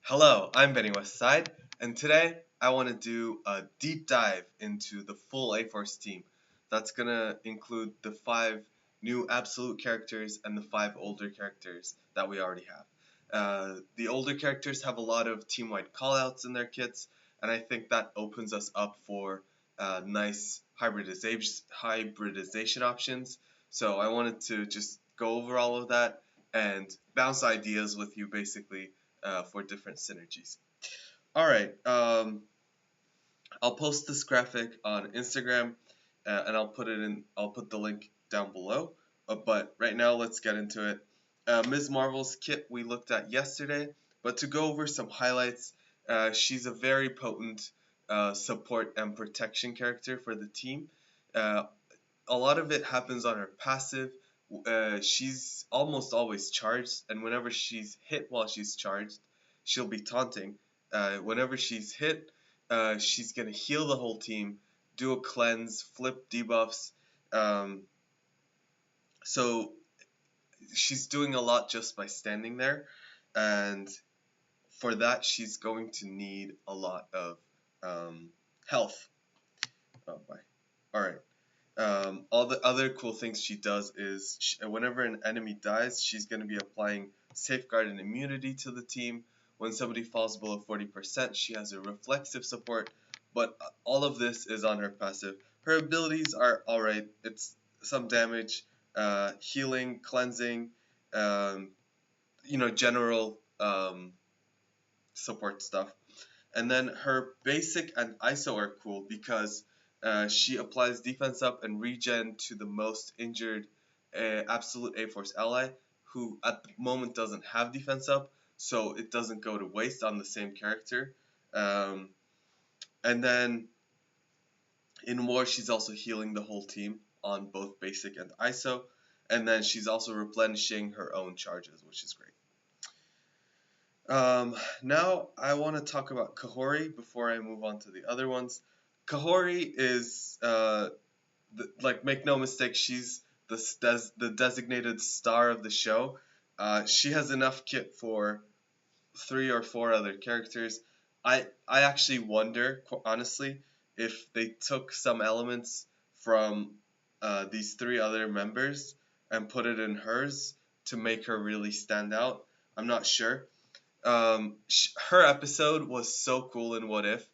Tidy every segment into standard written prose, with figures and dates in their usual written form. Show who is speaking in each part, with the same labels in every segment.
Speaker 1: Hello, I'm Benny Westside, and today I want to do a deep dive into the full A-Force team. That's gonna include the 5 new absolute characters and the 5 older characters that we already have. The older characters have a lot of team-wide callouts in their kits, and I think that opens us up for nice hybridization options. So I wanted to just go over all of that and bounce ideas with you basically for different synergies. All right, I'll post this graphic on Instagram, and I'll put it in. I'll put the link down below. But right now, let's get into it. Ms. Marvel's kit we looked at yesterday, but to go over some highlights, she's a very potent support and protection character for the team. Uh, a lot of it happens on her passive. She's almost always charged, and whenever she's hit while she's charged, she'll be taunting. Whenever she's hit, she's gonna heal the whole team, do a cleanse, flip debuffs. Um, so she's doing a lot just by standing there, and for that she's going to need a lot of health. Oh, bye. All right. All the other cool things she does is whenever an enemy dies, she's going to be applying safeguard and immunity to the team. When somebody falls below 40%, she has a reflexive support, but all of this is on her passive. Her abilities are alright. It's some damage, healing, cleansing, general support stuff. And then her basic and ISO are cool because she applies defense up and regen to the most injured absolute A-Force ally, who at the moment doesn't have defense up, so it doesn't go to waste on the same character. And then in war, she's also healing the whole team on both basic and ISO, and then she's also replenishing her own charges, which is great. Now I want to talk about Kahhori before I move on to the other ones. Kahhori is, make no mistake, she's the designated star of the show. She has enough kit for 3 or 4 other characters. I actually wonder, honestly, if they took some elements from these 3 other members and put it in hers to make her really stand out. I'm not sure. Her episode was so cool in What If.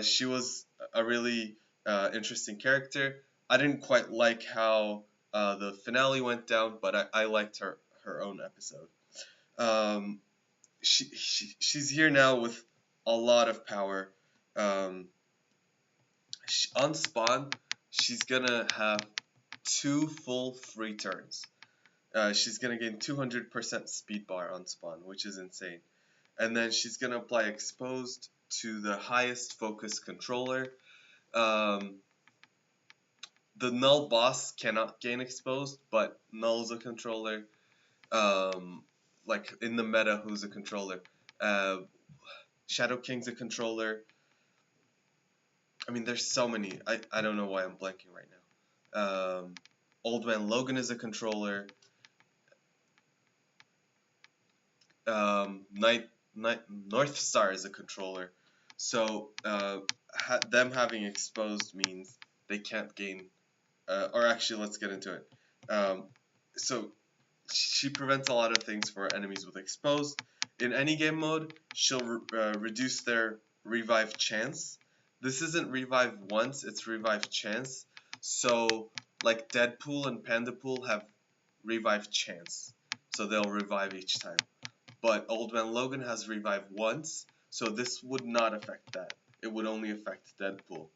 Speaker 1: She was a really interesting character. I didn't quite like how the finale went down, but I liked her own episode. She's here now with a lot of power. On spawn, she's gonna have 2 full free turns. She's gonna gain 200% speed bar on spawn, which is insane. And then she's going to apply exposed to the highest focus controller. The null boss cannot gain exposed, but null's a controller. Like in the meta, who's a controller? Shadow King's a controller. I mean, there's so many. I don't know why I'm blanking right now. Old Man Logan is a controller. North Star is a controller, so them having exposed means they can't gain. Or actually, let's get into it. So she prevents a lot of things for enemies with exposed. In any game mode, she'll reduce their revive chance. This isn't revive once; it's revive chance. So like Deadpool and Pandapool have revive chance, so they'll revive each time. But Old Man Logan has revive once, so this would not affect that. It would only affect Deadpool.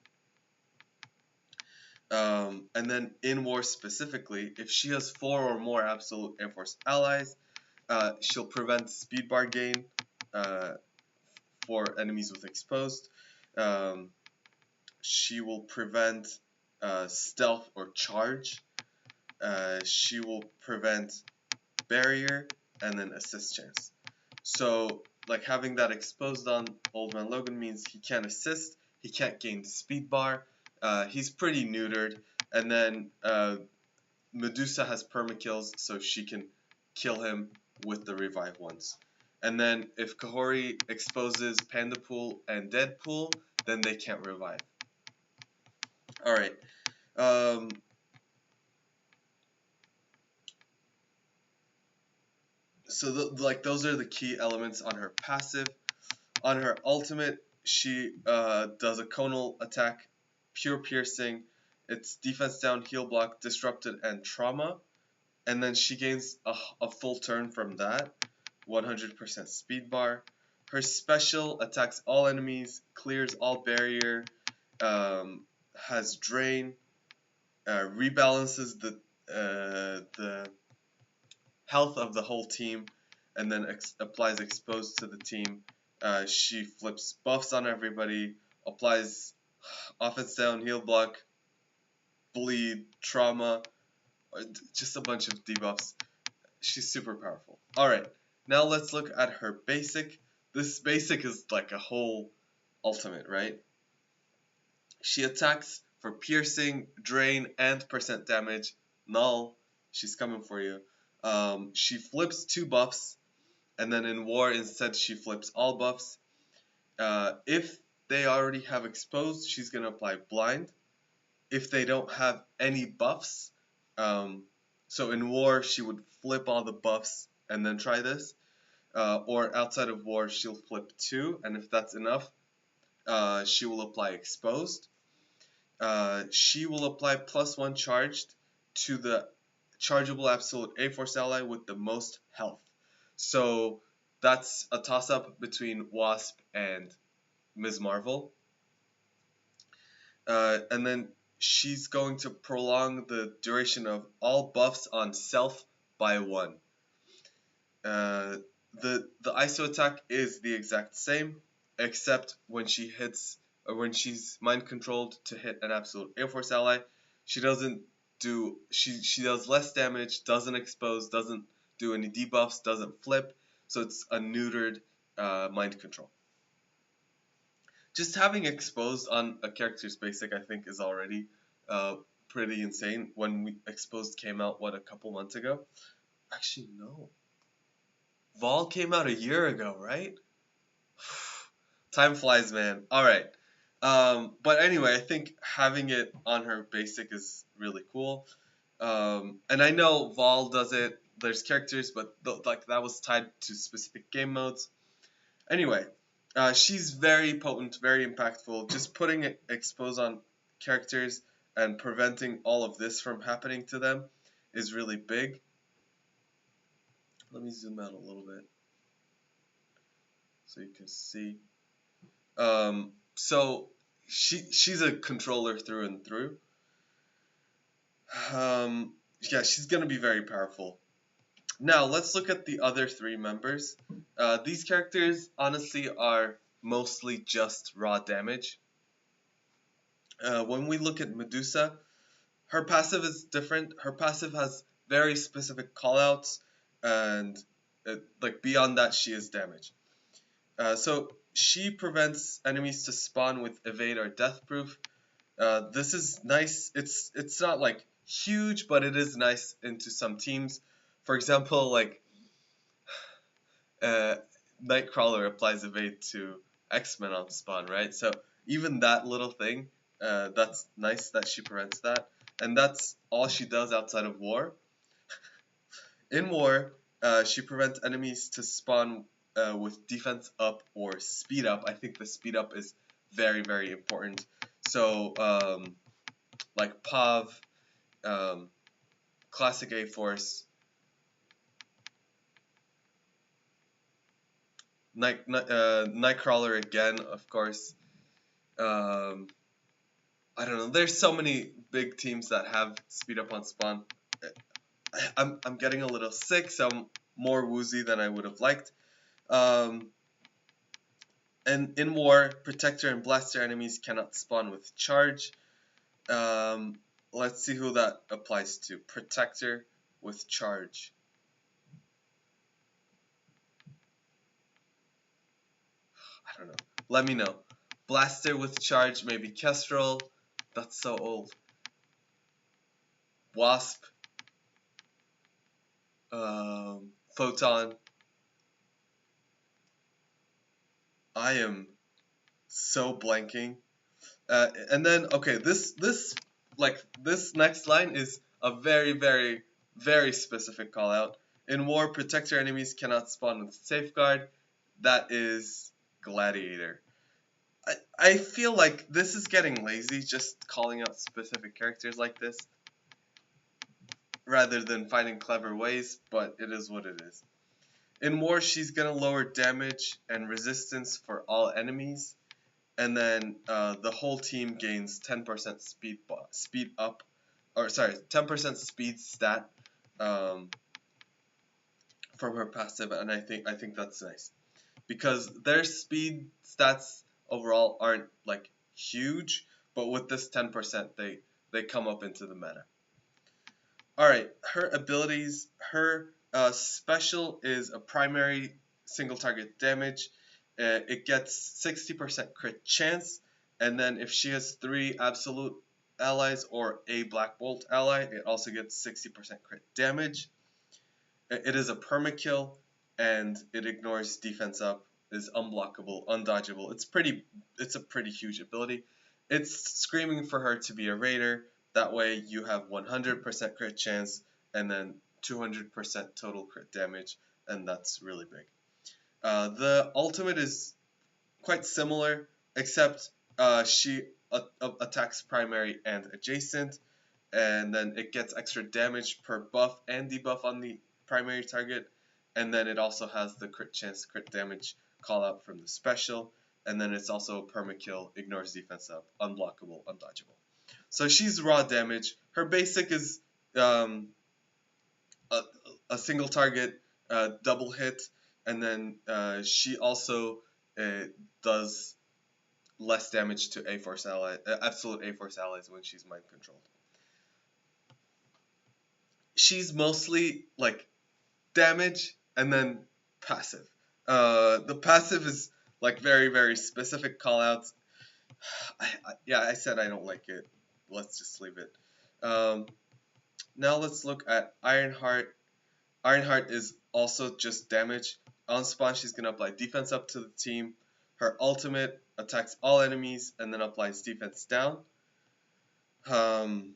Speaker 1: And then in war specifically, if she has 4 or more absolute Air Force allies, she'll prevent speed bar gain for enemies with exposed. She will prevent stealth or charge. She will prevent barrier and then assist chance. So like having that exposed on Old Man Logan means he can't assist, he can't gain speed bar, he's pretty neutered, and then Medusa has permakills, so she can kill him with the revive ones. And then if Kahhori exposes Pandapool and Deadpool, then they can't revive. Alright. So like those are the key elements on her passive. On her ultimate, she does a conal attack, pure piercing. It's defense down, heal block, disrupted, and trauma. And then she gains a full turn from that. 100% speed bar. Her special attacks all enemies, clears all barrier, has drain, rebalances the health of the whole team, and then applies exposed to the team. She flips buffs on everybody, applies offense down, heal block, bleed, trauma, just a bunch of debuffs. She's super powerful. Alright, now let's look at her basic. This basic is like a whole ultimate, right? She attacks for piercing, drain, and percent damage. Null, she's coming for you. She flips 2 buffs, and then in war instead she flips all buffs. If they already have exposed, she's going to apply blind. If they don't have any buffs, so in war she would flip all the buffs and then try this. Or outside of war she'll flip 2, and if that's enough, she will apply exposed. She will apply +1 charged to the chargeable absolute A-Force ally with the most health. So that's a toss-up between Wasp and Ms. Marvel. And then she's going to prolong the duration of all buffs on self by 1. The ISO attack is the exact same, except when she hits, or when she's mind controlled to hit an absolute Air Force ally, she doesn't do, she does less damage, doesn't expose, doesn't do any debuffs, doesn't flip, so it's a neutered mind control. Just having exposed on a character's basic, I think, is already pretty insane. When exposed came out, what, a couple months ago? Actually, no. Vol came out a year ago, right? Time flies, man. Alright. But anyway, I think having it on her basic is really cool. And I know Vol does it. There's characters, but like that was tied to specific game modes. Anyway, she's very potent, very impactful. Just putting expose on characters and preventing all of this from happening to them is really big. Let me zoom out a little bit so you can see. So she's a controller through and through. Yeah, she's gonna be very powerful. Now let's look at the other 3 members. These characters honestly are mostly just raw damage. When we look at Medusa, her passive is different. Her passive has very specific callouts, and like beyond that, she is damage. So she prevents enemies to spawn with evade or death proof. This is nice. It's not like huge, but it is nice into some teams. For example, like Nightcrawler applies evade to X-Men on spawn, right? So even that little thing, that's nice that she prevents that. And that's all she does outside of war. In war, she prevents enemies to spawn with defense up or speed up. I think the speed up is very, very important. So, like POV, Classic A-Force, Nightcrawler again, of course. I don't know. There's so many big teams that have speed up on spawn. I'm getting a little sick, so I'm more woozy than I would have liked. And in war, Protector and Blaster enemies cannot spawn with charge. Let's see who that applies to. Protector with charge. I don't know. Let me know. Blaster with charge, maybe Kestrel. That's so old. Wasp. Photon. I am so blanking. And then okay, this next line is a very specific call out. In war, protect your enemies cannot spawn with safeguard. That is gladiator. I feel like this is getting lazy, just calling out specific characters like this rather than finding clever ways, but it is what it is. In war, she's gonna lower damage and resistance for all enemies, and then the whole team gains 10% speed up, or sorry, 10% speed stat um, from her passive, and I think that's nice because their speed stats overall aren't like huge, but with this 10% they come up into the meta. All right, her abilities, her special is a primary single target damage. It gets 60% crit chance, and then if she has 3 absolute allies or a Black Bolt ally, it also gets 60% crit damage. It is a permakill, and it ignores defense up, is unblockable, undodgeable. It's a pretty huge ability. It's screaming for her to be a raider. That way you have 100% crit chance and then 200% total crit damage, and that's really big. The ultimate is quite similar, except she attacks primary and adjacent, and then it gets extra damage per buff and debuff on the primary target, and then it also has the crit chance, crit damage call out from the special, and then it's also a permakill, ignores defense up, unblockable, undodgeable. So she's raw damage. Her basic is um, a, a single target double hit, and then she also uh, does less damage to A Force ally, absolute A Force allies when she's mind controlled. She's mostly like damage and then passive. The passive is like very specific callouts. Yeah, I said I don't like it. Let's just leave it. Um, Now let's look at Ironheart. Ironheart is also just damage. On spawn, she's gonna apply defense up to the team. Her ultimate attacks all enemies and then applies defense down. Um,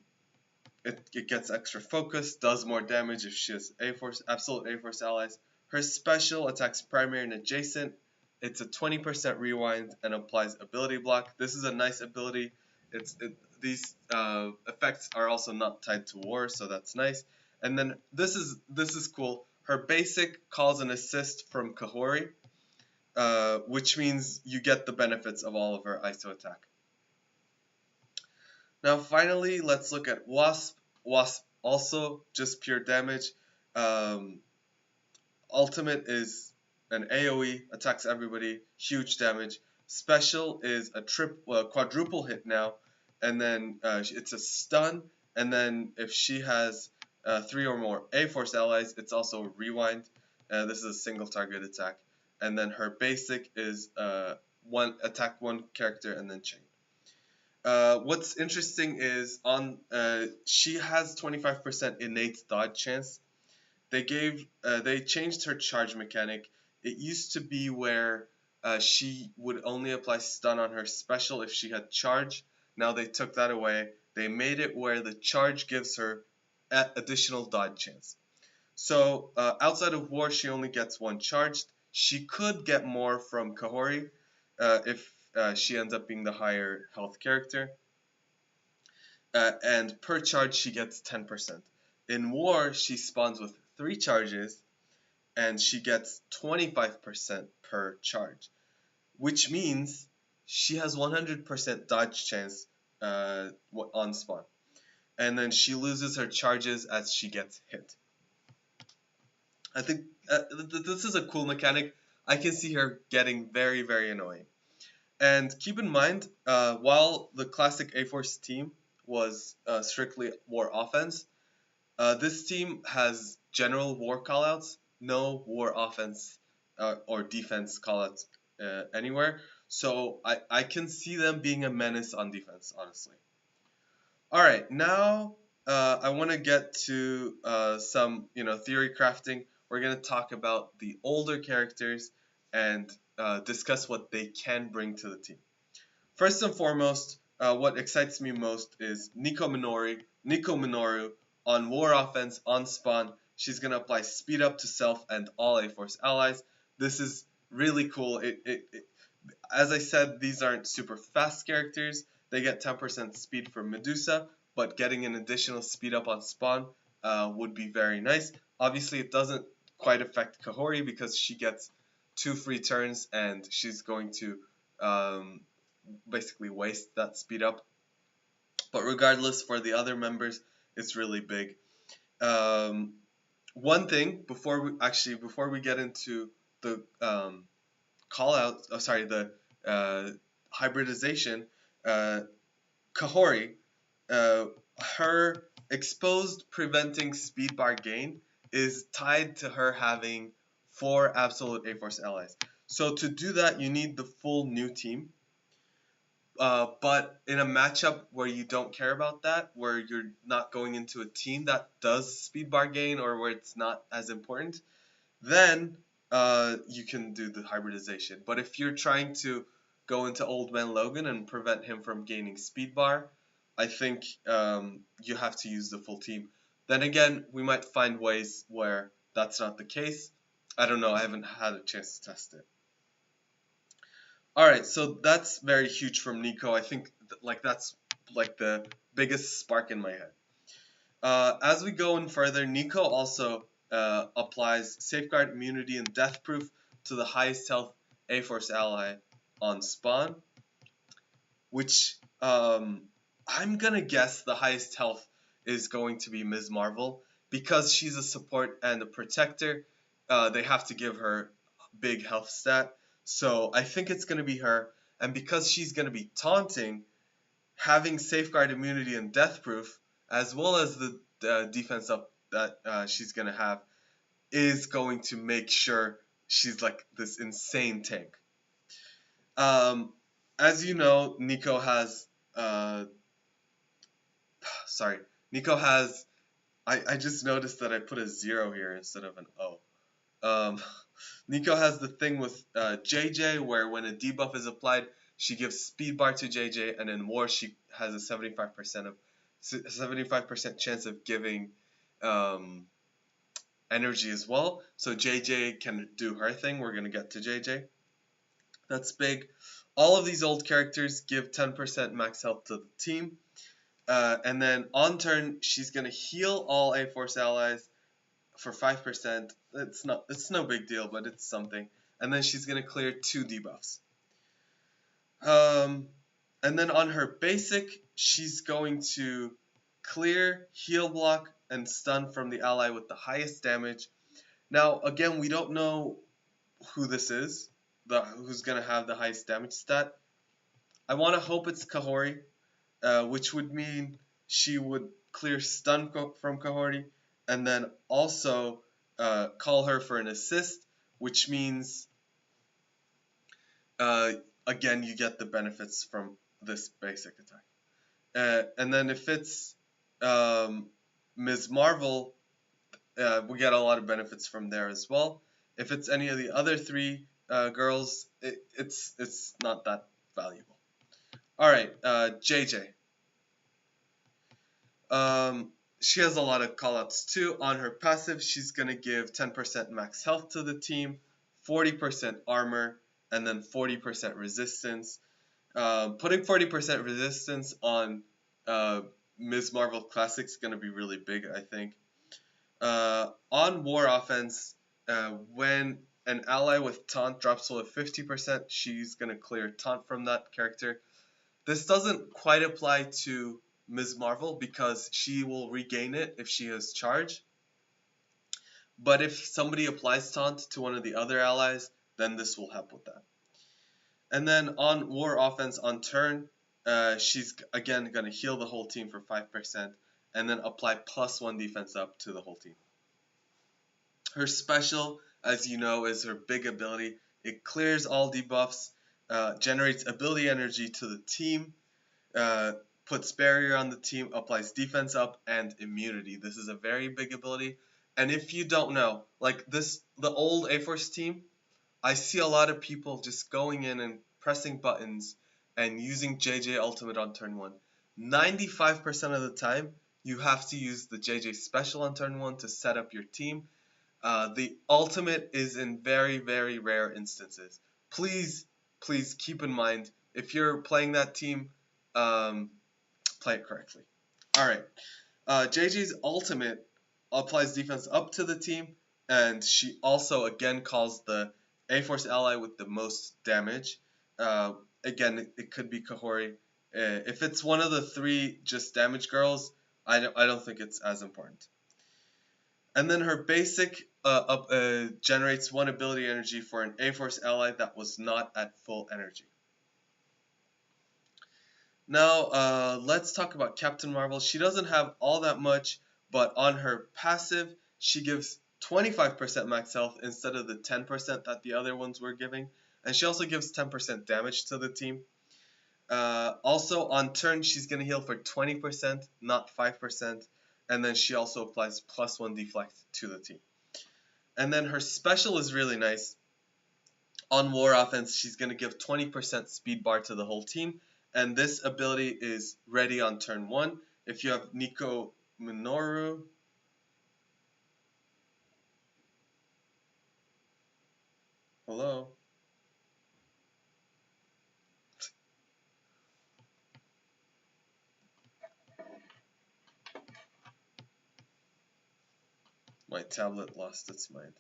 Speaker 1: it gets extra focus, does more damage if she has A-Force, absolute A-Force allies. Her special attacks primary and adjacent. It's a 20% rewind and applies ability block. This is a nice ability. These effects are also not tied to war, so that's nice. And then this is cool. Her basic calls an assist from Kahhori, which means you get the benefits of all of her ISO attack. Now finally, let's look at Wasp. Wasp also just pure damage. Um, Ultimate is an AoE, attacks everybody, huge damage. Special is a quadruple hit now, and then it's a stun. And then if she has 3 or more A-Force allies, it's also a rewind. This is a single target attack. And then her basic is attack one character and then chain. What's interesting is she has 25% innate dodge chance. They changed her charge mechanic. It used to be where she would only apply stun on her special if she had charge. Now they took that away. They made it where the charge gives her additional dodge chance. So outside of war, she only gets 1 charged. She could get more from Kahhori if she ends up being the higher health character. And per charge, she gets 10%. In war, she spawns with 3 charges, and she gets 25% per charge, which means she has 100% dodge chance on spawn. And then she loses her charges as she gets hit. I think this is a cool mechanic. I can see her getting very annoying. And keep in mind, while the classic A-Force team was strictly war offense, this team has general war callouts, no war offense or defense callouts anywhere. So I can see them being a menace on defense, honestly. All right, now I want to get to some theory crafting. We're gonna talk about the older characters and discuss what they can bring to the team. First and foremost, what excites me most is Nico Minoru on War Offense on Spawn. She's gonna apply speed up to self and all A-Force allies. This is really cool. As I said, these aren't super fast characters. They get 10% speed from Medusa, but getting an additional speed up on Spawn would be very nice. Obviously, it doesn't quite affect Kahhori because she gets 2 free turns and she's going to um, basically waste that speed up. But regardless, for the other members, it's really big. One thing before we get into the call out, the uh, hybridization, uh, Kahhori, uh, her exposed preventing speed bar gain is tied to her having 4 absolute A-Force allies. So to do that, you need the full new team. But in a matchup where you don't care about that, where you're not going into a team that does speed bar gain or where it's not as important, then you can do the hybridization. But if you're trying to go into Old Man Logan and prevent him from gaining speed bar, I think you have to use the full team. Then again, we might find ways where that's not the case. I don't know. I haven't had a chance to test it. All right, so that's very huge from Nico. I think that's like the biggest spark in my head. As we go in further, Nico also applies Safeguard Immunity and Death Proof to the highest health A-Force ally on spawn, which I'm gonna guess the highest health is going to be Ms. Marvel because she's a support and a protector. They have to give her big health stat, so I think it's gonna be her. And because she's gonna be taunting, having Safeguard Immunity and Death Proof, as well as the defense up that she's gonna have, is going to make sure she's like this insane tank. As you know, Nico has sorry, Nico has. I just noticed that I put a 0 here instead of an O. Nico has the thing with JJ where when a debuff is applied, she gives speed bar to JJ, and in war she has a 75% chance of giving energy as well. So JJ can do her thing. We're gonna get to JJ. That's big. All of these old characters give 10% max health to the team. And then on turn, she's gonna heal all A-Force allies for 5%. It's no big deal, but it's something. And then she's gonna clear 2 debuffs. And then on her basic, she's going to clear, heal block, and stun from the ally with the highest damage. Now, again, we don't know who this is, who's gonna have the highest damage stat. I want to hope it's Kahhori, which would mean she would clear stun from Kahhori, and then also call her for an assist, which means again you get the benefits from this basic attack. And then if it's Ms. Marvel, we get a lot of benefits from there as well. If it's any of the other 3 girls, it's not that valuable. All right, JJ. She has a lot of callouts too. On her passive, she's gonna give 10% max health to the team, 40% armor, and then 40% resistance. Putting 40% resistance on Ms. Marvel Classic is gonna be really big, I think. On War Offense, when an ally with taunt drops below 50%, she's gonna clear taunt from that character. This doesn't quite apply to Ms. Marvel because she will regain it if she has charge. But if somebody applies taunt to one of the other allies, then this will help with that. And then on War Offense on turn, she's again going to heal the whole team for 5% and then apply +1 defense up to the whole team. Her special, as you know, is her big ability. It clears all debuffs, generates ability energy to the team, puts barrier on the team, applies defense up, and immunity. This is a very big ability. And if you don't know, like this, the old A-Force team, I see a lot of people just going in and pressing buttons and using JJ ultimate on turn 1. 95% of the time, you have to use the JJ special on turn 1 to set up your team. The ultimate is in very, very rare instances. Please, please keep in mind, if you're playing that team, um, play it correctly. Alright, JJ's ultimate applies defense up to the team, and she also again calls the A-Force ally with the most damage. Uh, Again, it could be Kahhori. If it's one of the 3 just damage girls, I don't think it's as important. And then her basic generates 1 ability energy for an A-Force ally that was not at full energy. Now, let's talk about Captain Marvel. She doesn't have all that much, but on her passive, she gives 25% max health instead of the 10% that the other ones were giving. And she also gives 10% damage to the team. Also, on turn, she's going to heal for 20%, not 5%. And then she also applies +1 deflect to the team. And then her special is really nice. On war offense, she's going to give 20% speed bar to the whole team. And this ability is ready on turn 1. If you have Nico Minoru, hello? My tablet lost its mind.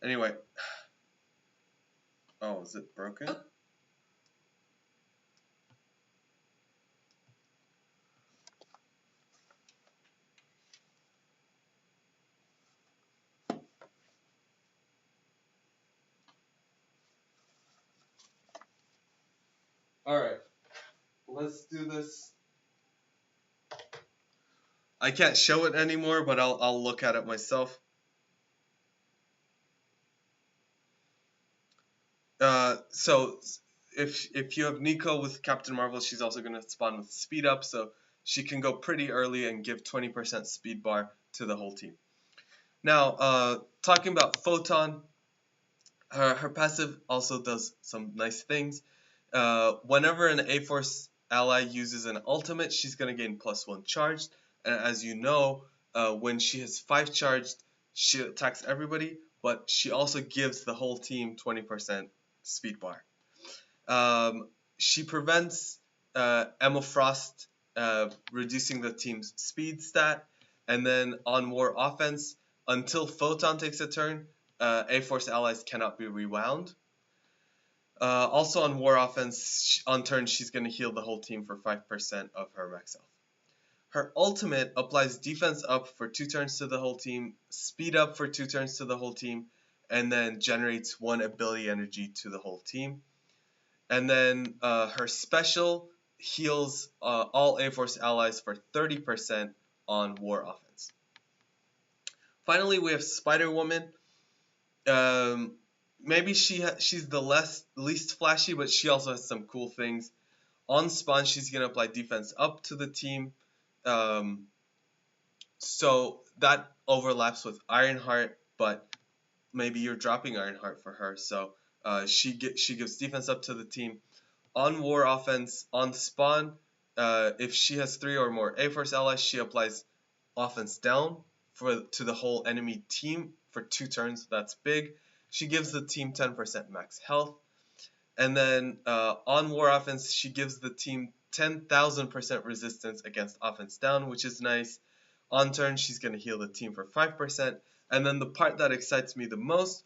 Speaker 1: Anyway. Oh, is it broken? Alright. Let's do this. I can't show it anymore, but I'll look at it myself. So if you have Nico with Captain Marvel, she's also going to spawn with speed up, so she can go pretty early and give 20% speed bar to the whole team. Now, talking about Photon, her passive also does some nice things. Whenever an A-Force ally uses an ultimate, she's going to gain +1 charged. And as you know, when she has 5 charged, she attacks everybody, but she also gives the whole team 20% speed bar. She prevents Emma Frost reducing the team's speed stat. And then on war offense, until Photon takes a turn, A-Force allies cannot be rewound. Also on war offense, on turn, she's going to heal the whole team for 5% of her max health. Her ultimate applies defense up for 2 turns to the whole team, speed up for 2 turns to the whole team, and then generates 1 ability energy to the whole team. And then her special heals all A-Force allies for 30% on war offense. Finally, we have Spider-Woman. Maybe she's the least flashy, but she also has some cool things. On spawn, she's going to apply defense up to the team. So that overlaps with Ironheart, but maybe you're dropping Ironheart for her. So she gives defense up to the team. On war offense, on spawn, if she has 3 or more A-Force allies, she applies offense down to the whole enemy team for 2 turns. That's big. She gives the team 10% max health. And then on war offense, she gives the team 10,000% resistance against offense down, which is nice. On turn, she's going to heal the team for 5%. And then the part that excites me the most,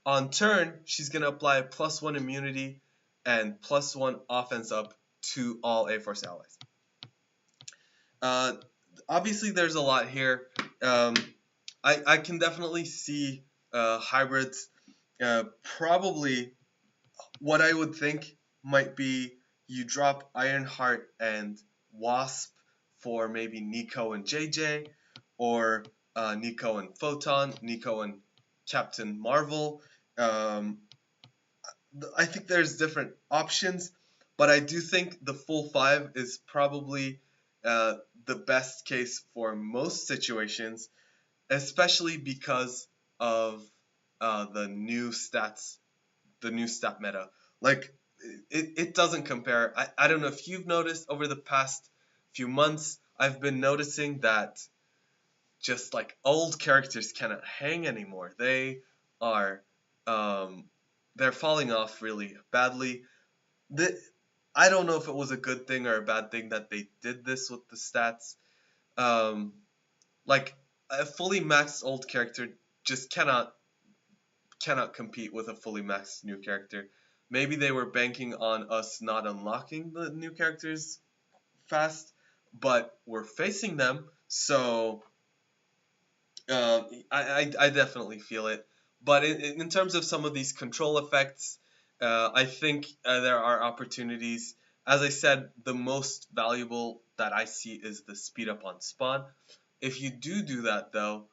Speaker 1: on turn, she's going to apply a +1 immunity and +1 offense up to all A-Force allies. Obviously, there's a lot here. I can definitely see hybrids. Probably what I would think might be you drop Ironheart and Wasp for maybe Nico and JJ, or Nico and Photon, Nico and Captain Marvel. I think there's different options, but I do think the full 5 is probably the best case for most situations, especially because of the new stats, the new stat meta. Like it doesn't compare. I don't know if you've noticed over the past few months, I've been noticing that just like old characters cannot hang anymore. Are um, they're falling off really badly. The, I don't know if it was a good thing or a bad thing that they did this with the stats. Um, like a fully maxed old character just cannot compete with a fully maxed new character. Maybe they were banking on us not unlocking the new characters fast, but we're facing them, so I definitely feel it. But in terms of some of these control effects, I think there are opportunities. As I said, the most valuable that I see is the speed up on spawn. If you do that though,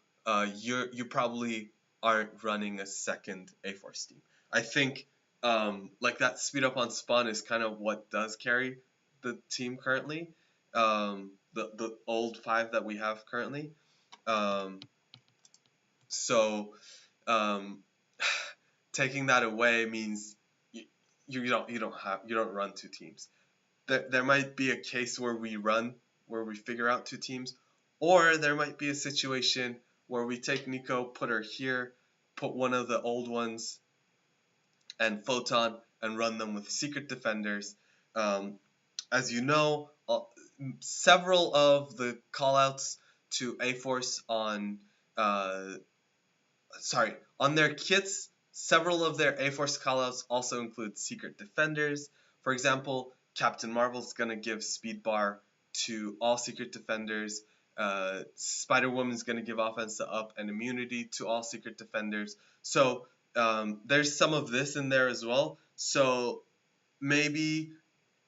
Speaker 1: you probably aren't running a second A4 team. I think like that speed up on spawn is kind of what does carry the team currently. The old five that we have currently. Um, so um, taking that away means you don't run two teams. There might be a case where we figure out two teams, or there might be a situation where we take Nico, put her here, put one of the old ones and Photon, and run them with secret defenders. Um, as you know, several of the callouts to A Force uh, on their kits, several of their A-Force callouts also include secret defenders. For example, Captain Marvel's gonna give speed bar to all secret defenders. Spider-Woman's gonna give offense to up and immunity to all secret defenders. So there's some of this in there as well. So maybe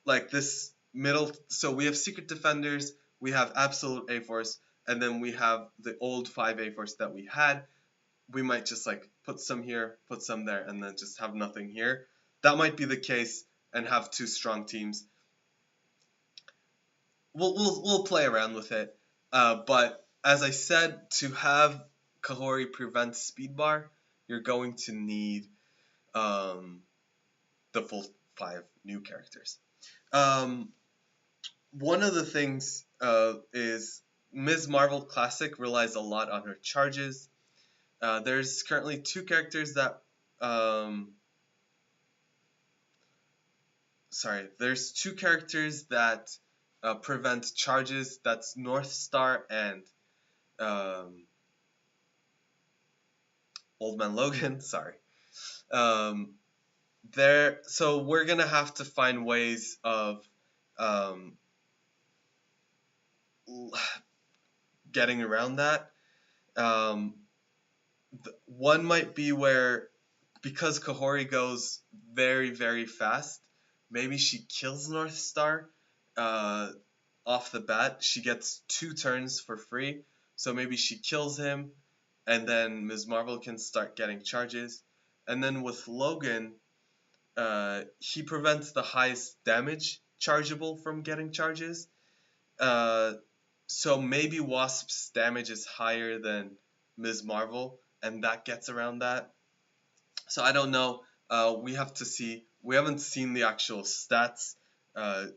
Speaker 1: like this middle. So we have secret defenders, we have absolute A-Force, and then we have the old 5 A-Force that we had. We might just like put some here, put some there, and then just have nothing here. That might be the case and have two strong teams. We'll play around with it. But as I said, to have Kahhori prevent speed bar, you're going to need um, the full 5 new characters. One of the things is Ms. Marvel Classic relies a lot on her charges. There's currently two characters that there's two characters that prevent charges. That's North Star and um, Old Man Logan. Sorry. Um, so we're gonna have to find ways of um, getting around that. Um, one might be where, because Kahhori goes very, very fast, maybe she kills North Star uh, off the bat. She gets 2 turns for free, so maybe she kills him, and then Ms. Marvel can start getting charges. And then with Logan, he prevents the highest damage chargeable from getting charges. Uh, so maybe Wasp's damage is higher than Ms. Marvel, and that gets around that. So I don't know. We have to see. We haven't seen the actual stats.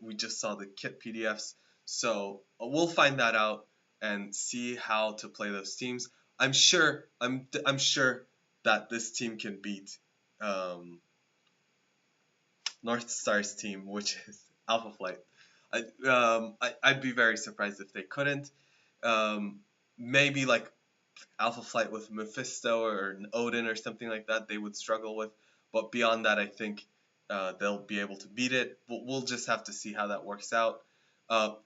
Speaker 1: We just saw the kit PDFs. So we'll find that out and see how to play those teams. I'm sure that this team can beat North Star's team, which is Alpha Flight. I'd be very surprised if they couldn't. Um, maybe like Alpha Flight with Mephisto or Odin or something like that, they would struggle with. But beyond that, I think they'll be able to beat it. We'll just have to see how that works out.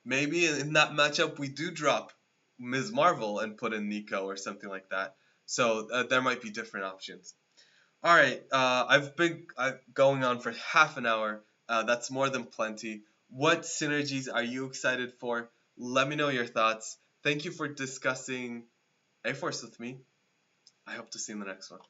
Speaker 1: Maybe in that matchup, we do drop Ms. Marvel and put in Nico or something like that. So there might be different options. All right, I've been going on for half an hour. That's more than plenty. What synergies are you excited for? Let me know your thoughts. Thank you for discussing A-Force with me. I hope to see you in the next one.